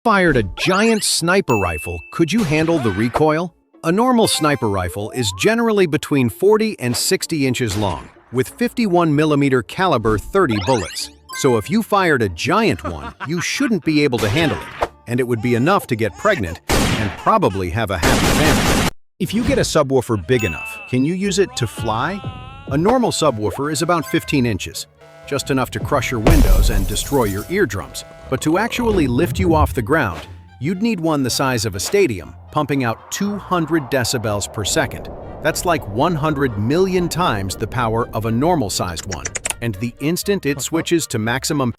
fired a giant sniper rifle, could you handle the recoil? A normal sniper rifle is generally between 40 and 60 inches long, with 51mm caliber 30 bullets. So if you fired a giant one, you shouldn't be able to handle it, and it would be enough to get pregnant and probably have a happy family. If you get a subwoofer big enough, can you use it to fly? A normal subwoofer is about 15 inches, just enough to crush your windows and destroy your eardrums. But to actually lift you off the ground, you'd need one the size of a stadium, pumping out 200 decibels per second. That's like 100 million times the power of a normal-sized one. And the instant it switches to maximum,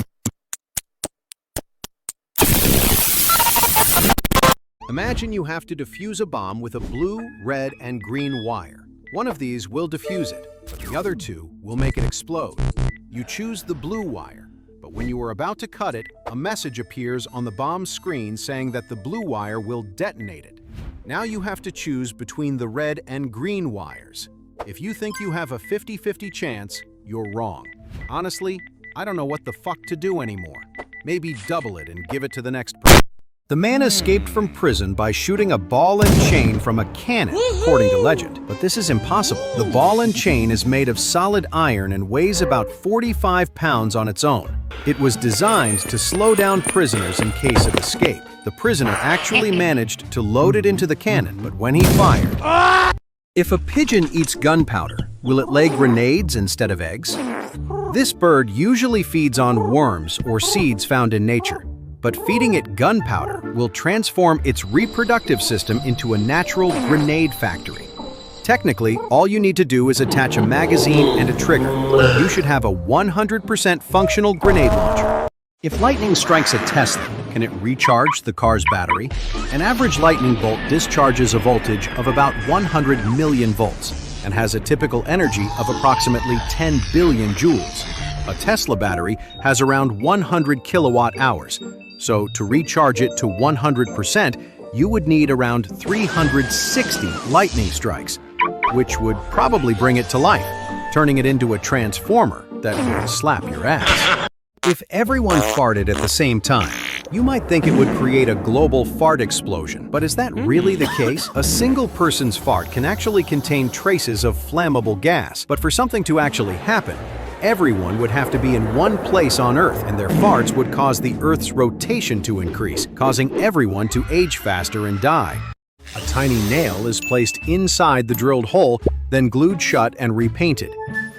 imagine you have to defuse a bomb with a blue, red, and green wire. One of these will defuse it, but the other two will make it explode. You choose the blue wire, but when you are about to cut it, a message appears on the bomb's screen saying that the blue wire will detonate it. Now you have to choose between the red and green wires. If you think you have a 50-50 chance, you're wrong. Honestly, I don't know what the fuck to do anymore. Maybe double it and give it to the next person. The man escaped from prison by shooting a ball and chain from a cannon, according to legend. But this is impossible. The ball and chain is made of solid iron and weighs about 45 pounds on its own. It was designed to slow down prisoners in case of escape. The prisoner actually managed to load it into the cannon, but when he fired... If a pigeon eats gunpowder, will it lay grenades instead of eggs? This bird usually feeds on worms or seeds found in nature. But feeding it gunpowder will transform its reproductive system into a natural grenade factory. Technically, all you need to do is attach a magazine and a trigger. You should have a 100% functional grenade launcher. If lightning strikes a Tesla, can it recharge the car's battery? An average lightning bolt discharges a voltage of about 100 million volts and has a typical energy of approximately 10 billion joules. A Tesla battery has around 100 kilowatt hours. So to recharge it to 100%, you would need around 360 lightning strikes, which would probably bring it to life, turning it into a transformer that would slap your ass. If everyone farted at the same time, you might think it would create a global fart explosion, but is that really the case? A single person's fart can actually contain traces of flammable gas, but for something to actually happen, everyone would have to be in one place on Earth, and their farts would cause the Earth's rotation to increase, causing everyone to age faster and die. A tiny nail is placed inside the drilled hole, then glued shut and repainted.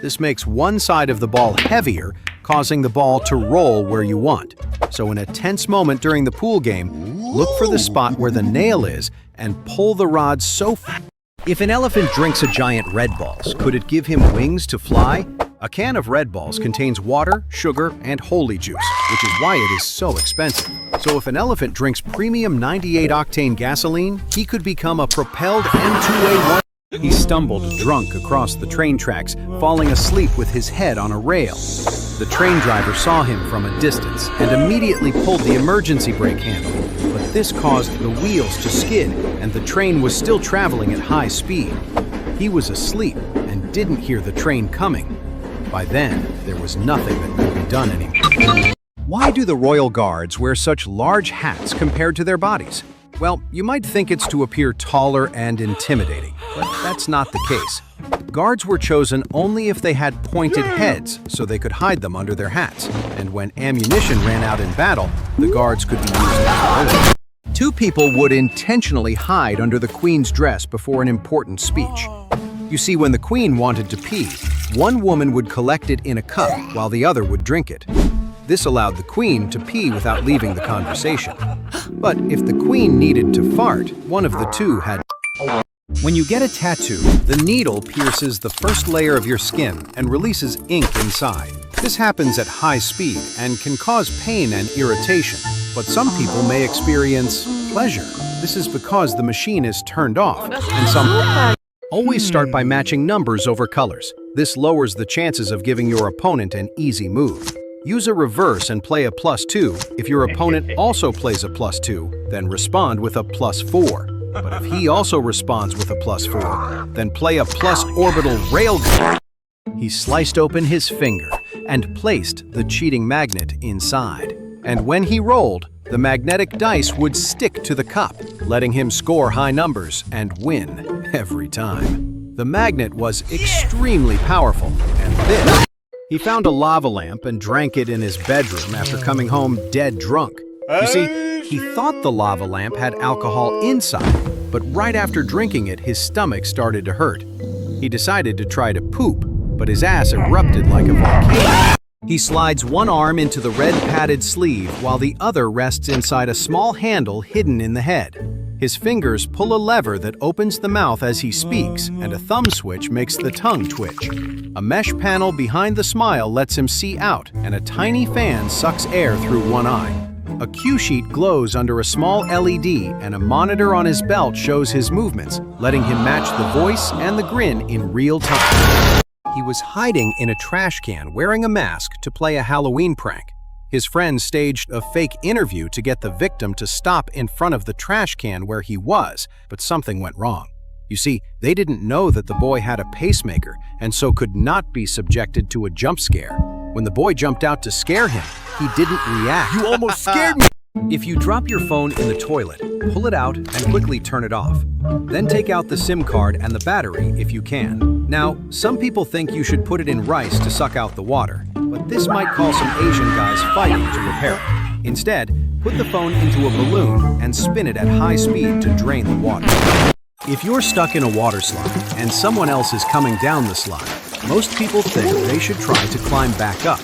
This makes one side of the ball heavier, causing the ball to roll where you want. So in a tense moment during the pool game, look for the spot where the nail is and pull the rod so fast. If an elephant drinks a giant Red Balls, could it give him wings to fly? A can of Red Balls contains water, sugar, and holy juice, which is why it is so expensive. So if an elephant drinks premium 98-octane gasoline, he could become a propelled M2A1. He stumbled drunk across the train tracks, falling asleep with his head on a rail. The train driver saw him from a distance and immediately pulled the emergency brake handle. But this caused the wheels to skid, and the train was still traveling at high speed. He was asleep and didn't hear the train coming. By then, there was nothing that could be done anymore. Why do the royal guards wear such large hats compared to their bodies? Well, you might think it's to appear taller and intimidating, but that's not the case. Guards were chosen only if they had pointed heads, so they could hide them under their hats. And when ammunition ran out in battle, the guards could be used as bullets. Two people would intentionally hide under the Queen's dress before an important speech. You see, when the Queen wanted to pee, one woman would collect it in a cup while the other would drink it. This allowed the Queen to pee without leaving the conversation. But if the Queen needed to fart, one of the two had. When you get a tattoo, the needle pierces the first layer of your skin and releases ink inside. This happens at high speed and can cause pain and irritation, but some people may experience pleasure. This is because the machine is turned off, and some always start by matching numbers over colors. This lowers the chances of giving your opponent an easy move. Use a reverse and play a +2. If your opponent also plays a +2, then respond with a +4. But if he also responds with a +4, then play a plus orbital railgun. He sliced open his finger and placed the cheating magnet inside. And when he rolled, the magnetic dice would stick to the cup, letting him score high numbers and win every time. The magnet was extremely powerful, and this... He found a lava lamp and drank it in his bedroom after coming home dead drunk. You see, he thought the lava lamp had alcohol inside, but right after drinking it, his stomach started to hurt. He decided to try to poop, but his ass erupted like a volcano. He slides one arm into the red padded sleeve while the other rests inside a small handle hidden in the head. His fingers pull a lever that opens the mouth as he speaks, and a thumb switch makes the tongue twitch. A mesh panel behind the smile lets him see out, and a tiny fan sucks air through one eye. A cue sheet glows under a small LED, and a monitor on his belt shows his movements, letting him match the voice and the grin in real time. He was hiding in a trash can wearing a mask to play a Halloween prank. His friends staged a fake interview to get the victim to stop in front of the trash can where he was, but something went wrong. You see, they didn't know that the boy had a pacemaker and so could not be subjected to a jump scare. When the boy jumped out to scare him, he didn't react. You almost scared me! If you drop your phone in the toilet, pull it out and quickly turn it off. Then take out the SIM card and the battery if you can. Now, some people think you should put it in rice to suck out the water, but this might cause some Asian guys fighting to repair it. Instead, put the phone into a balloon and spin it at high speed to drain the water. If you're stuck in a water slide and someone else is coming down the slide, most people think they should try to climb back up.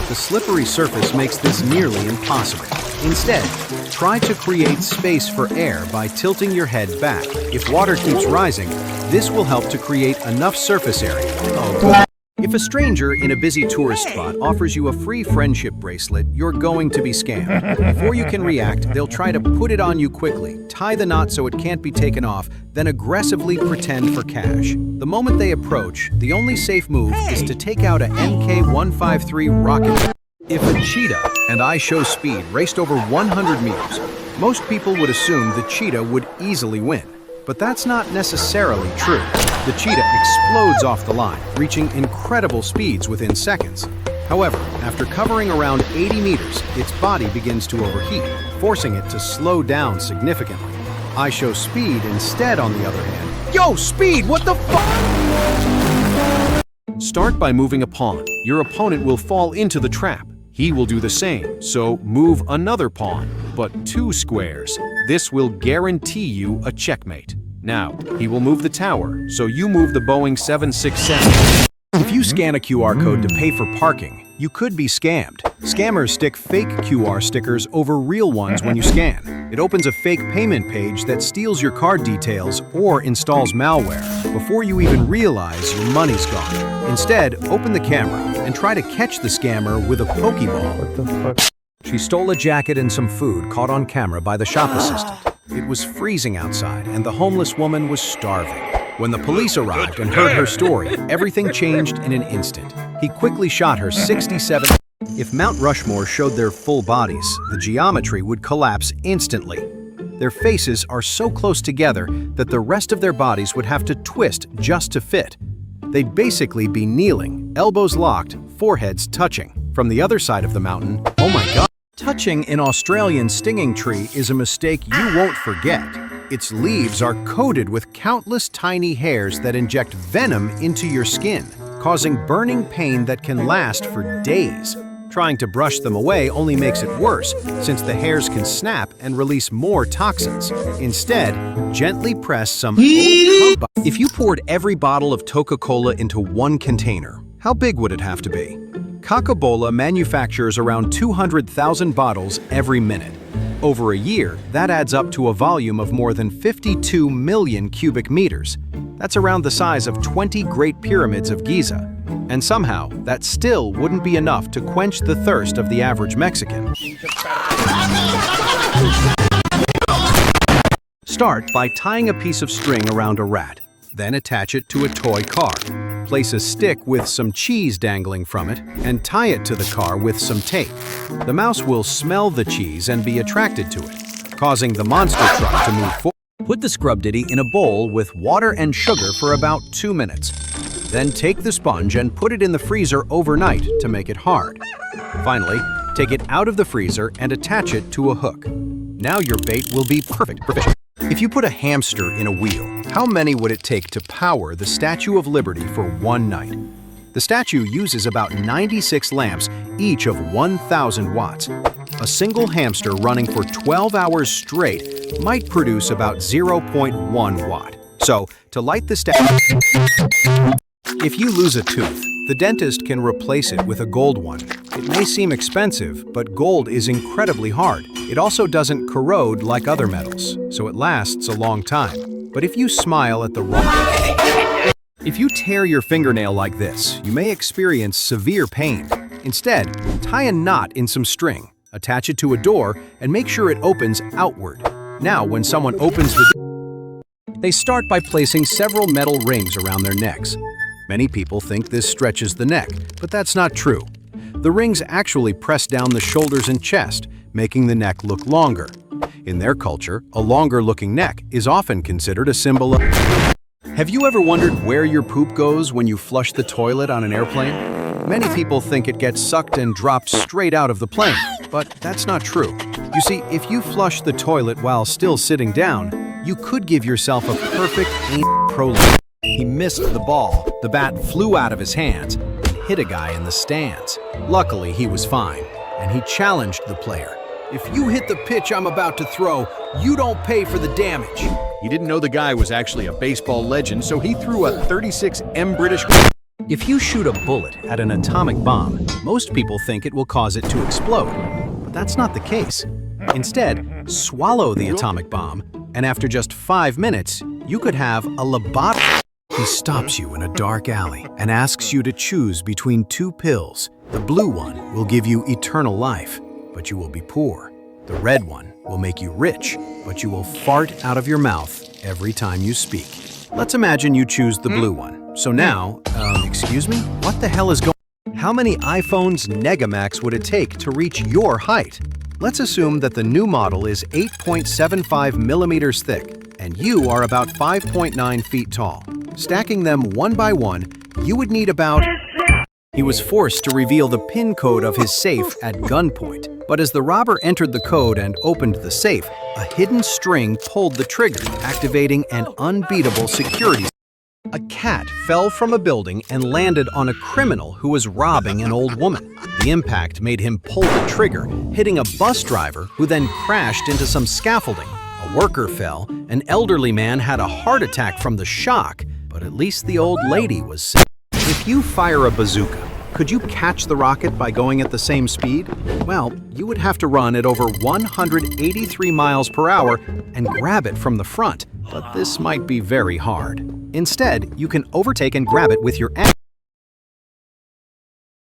The slippery surface makes this nearly impossible. Instead, try to create space for air by tilting your head back. If water keeps rising, this will help to create enough surface area. If a stranger in a busy tourist spot offers you a free friendship bracelet, you're going to be scammed. Before you can react, they'll try to put it on you quickly, tie the knot so it can't be taken off, then aggressively pretend for cash. The moment they approach, the only safe move is to take out a MK-153 rocket. If a cheetah and I Show Speed raced over 100 meters, most people would assume the cheetah would easily win. But that's not necessarily true. The cheetah explodes off the line, reaching incredible speeds within seconds. However, after covering around 80 meters, its body begins to overheat, forcing it to slow down significantly. I Show Speed instead, on the other hand. Yo, Speed, what the fuck? Start by moving a pawn. Your opponent will fall into the trap. He will do the same, so move another pawn, but 2 squares. This will guarantee you a checkmate. Now, he will move the tower, so you move the Boeing 767. If you scan a QR code to pay for parking, you could be scammed. Scammers stick fake QR stickers over real ones when you scan. It opens a fake payment page that steals your card details or installs malware before you even realize your money's gone. Instead, open the camera and try to catch the scammer with a Pokeball. What the fuck? She stole a jacket and some food caught on camera by the shop assistant. It was freezing outside and the homeless woman was starving. When the police arrived and heard her story, everything changed in an instant. He quickly shot her 67. If Mount Rushmore showed their full bodies, the geometry would collapse instantly. Their faces are so close together that the rest of their bodies would have to twist just to fit. They'd basically be kneeling, elbows locked, foreheads touching. From the other side of the mountain, oh my God. Touching an Australian stinging tree is a mistake you won't forget. Its leaves are coated with countless tiny hairs that inject venom into your skin, causing burning pain that can last for days. Trying to brush them away only makes it worse, since the hairs can snap and release more toxins. Instead, gently press some old Coke. If you poured every bottle of Coca-Cola into one container, how big would it have to be? Coca-Cola manufactures around 200,000 bottles every minute. Over a year, that adds up to a volume of more than 52 million cubic meters. That's around the size of 20 Great Pyramids of Giza. And somehow, that still wouldn't be enough to quench the thirst of the average Mexican. Start by tying a piece of string around a rat. Then attach it to a toy car. Place a stick with some cheese dangling from it and tie it to the car with some tape. The mouse will smell the cheese and be attracted to it, causing the monster truck to move forward. Put the scrub ditty in a bowl with water and sugar for about 2 minutes. Then take the sponge and put it in the freezer overnight to make it hard. Finally, Take it out of the freezer and attach it to a hook. Now your bait will be perfect. If you put a hamster in a wheel, how many would it take to power the Statue of Liberty for one night? The statue uses about 96 lamps, each of 1,000 watts. A single hamster running for 12 hours straight might produce about 0.1 watt. So, to light the statue, if you lose a tooth, the dentist can replace it with a gold one. It may seem expensive, but gold is incredibly hard. It also doesn't corrode like other metals, so it lasts a long time. But if you smile at the wrong... If you tear your fingernail like this, you may experience severe pain. Instead, tie a knot in some string, attach it to a door, and make sure it opens outward. Now, when someone opens the door, they start by placing several metal rings around their necks. Many people think this stretches the neck, but that's not true. The rings actually press down the shoulders and chest, making the neck look longer. In their culture, a longer-looking neck is often considered a symbol of... Have you ever wondered where your poop goes when you flush the toilet on an airplane? Many people think it gets sucked and dropped straight out of the plane, but that's not true. You see, if you flush the toilet while still sitting down, you could give yourself a perfect prolapse. He missed the ball. The bat flew out of his hands and hit a guy in the stands. Luckily, he was fine, and he challenged the player. If you hit the pitch I'm about to throw, you don't pay for the damage. He didn't know the guy was actually a baseball legend, so he threw a 36 M British... If you shoot a bullet at an atomic bomb, most people think it will cause it to explode. But that's not the case. Instead, swallow the atomic bomb, and after just 5 minutes, you could have a lobotomy. He stops you in a dark alley and asks you to choose between 2 pills. The blue one will give you eternal life, but you will be poor. The red one will make you rich, but you will fart out of your mouth every time you speak. Let's imagine you choose the blue one. So now, excuse me? What the hell is going on? How many iPhones Negamax would it take to reach your height? Let's assume that the new model is 8.75 millimeters thick, and you are about 5.9 feet tall. Stacking them one by one, you would need about... He was forced to reveal the PIN code of his safe at gunpoint. But as the robber entered the code and opened the safe, a hidden string pulled the trigger, activating an unbeatable security. A cat fell from a building and landed on a criminal who was robbing an old woman. The impact made him pull the trigger, hitting a bus driver who then crashed into some scaffolding. A worker fell, an elderly man had a heart attack from the shock, but at least the old lady was safe. If you fire a bazooka, could you catch the rocket by going at the same speed? Well, you would have to run at over 183 miles per hour and grab it from the front, but this might be very hard. Instead, you can overtake and grab it with your ankle.